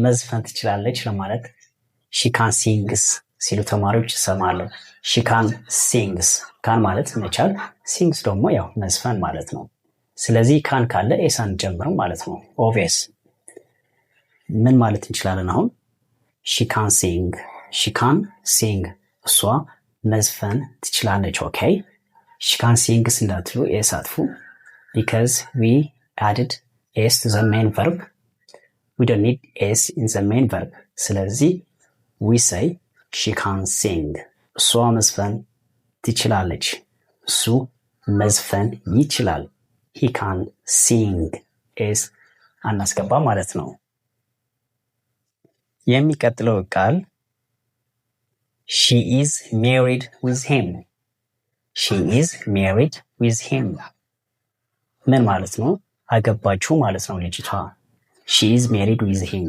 መዝፈን ትችላለች ለማለት she can sings ሲሉ ተማሪዎች ይሰማሉ። she can sings ካን ማለት መቻል፣ ሲንግስ ደግሞ ያው መዝፈን ማለት ነው። ስለዚህ ካን ካለ ኤስ አንጀምርም ማለት ነው። ኦብቪየስ ምን ማለት እንችላለን አሁን? she can sing እሷ መዝፈን ትችላለች። ኦኬ she can sings እንዳትሉ ኤስ አጥፉ because we added s to the main verb. We don't need s in the main verb. ስለዚህ we say she can sing እሷ መዝፈን ትችላለች። እሱ መዝፈን ይችላል። he can sing s አናስገባ ማለት ነው። የሚቀጥለው ቃል she is married with him. she is married with him ምን ማለት ነው? አገባችሁ ማለት ነው ልጅቷ። she is married with him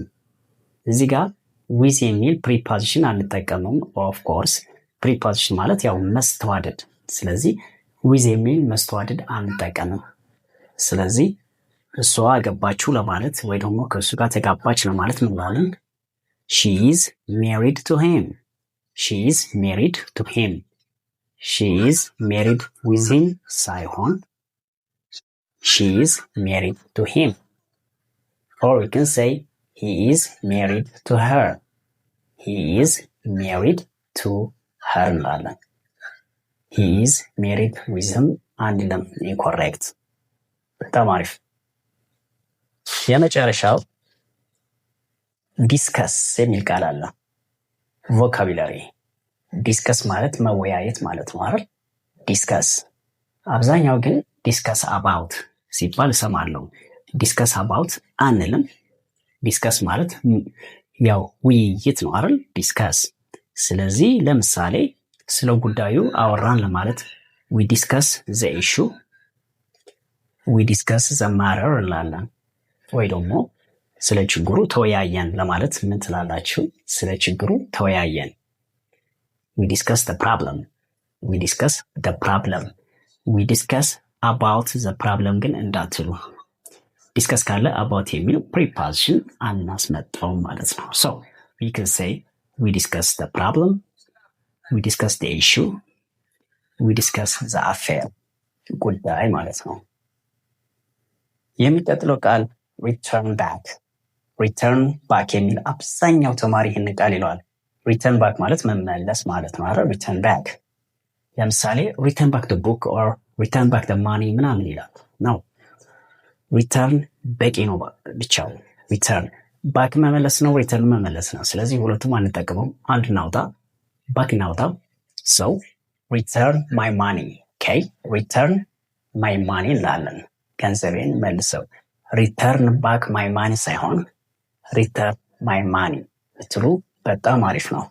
እዚህ ጋር with የሚል ፕሪፖዚሽን አንጠቀምም። ኦፍ ኮርስ ፕሪፖዚሽን ማለት ያው መስተዋደድ፣ ስለዚህ with የሚል መስተዋደድ አንጠቀምም። ስለዚህ እሷ አገባችሁ ለማለት ወይ ደግሞ ከእሱ ጋር ተጋባች ለማለት እንላለን she is married to him. she is married to him. she is married with him ሳይሆን she is married to him. Or we can say he is married to her. he is married to her እንላለን። he is married with him አንልም። incorrect። በጣም አሪፍ። የመጨረሻው ዲስከስ የሚል ቃል አለ። ቮካቡላሪ ዲስከስ ማለት መወያየት ማለት ነው አይደል? ዲስከስ አብዛኛው ግን ዲስከስ አባውት ሲባል እሰማለሁ። ዲስከስ አባውት አንልም። ዲስከስ ማለት ያው ውይይት ነው አይደል? ዲስከስ። ስለዚህ ለምሳሌ ስለ ጉዳዩ አወራን ለማለት we discuss the issue, we discuss the matter እንላለን። ወይ ደግሞ ስለ ችግሩ ተወያየን ለማለት ምን ትላላችሁ? ስለ ችግሩ ተወያየን። we discuss the problem, we discuss the problem, we discuss about the problem ግን እንዳትሉ። ዲስከስ ካለ about የሚል preposition አናስመጣውም ማለት ነው። so we can say we discuss the problem, we discuss the issue, we discuss the affair ጉዳይ ማለት ነው። የሚቀጥለው ቃል return back. return back የሚል አብዛኛው ተማሪ ይህን ቃል ይለዋል። return back ማለት መመለስ ማለት ነው አይደል? return back ለምሳሌ return back the book or return back the money ምናምን ይላል ነው። return በቂ ነው ብቻው። return back መመለስ ነው፣ return መመለስ ነው። ስለዚህ ሁለቱም አንጠቀመውም። አንድ እናውጣ፣ back እናውጣ። so return my money. okay return my money እንላለን። ገንዘቤን መልሰው። return back my money ሳይሆን return my money ብትሉ በጣም አሪፍ ነው።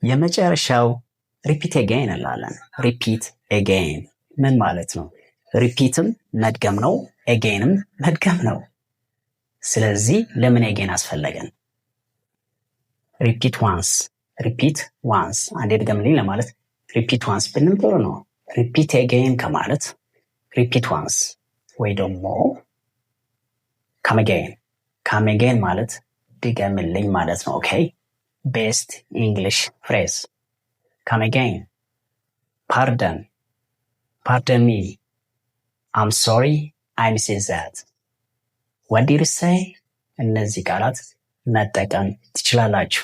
የመጨረሻው repeat again እንላለን። repeat again ምን ማለት ነው? ሪፒትም መድገም ነው፣ againም መድገም ነው። ስለዚህ ለምን again አስፈለገን? repeat once አንዴ ድገምልኝ ለማለት repeat once ብንል ጥሩ ነው። repeat again ከማለት repeat once ወይ ደግሞ come again ማለት ድገምልኝ ማለት ነው። ኦኬ ቤስት ኢንግሊሽ ፍሬዝ come again። pardon me, I'm sorry, I missed that. what did you say? እነዚህ ቃላት መጠቀም ትችላላችሁ።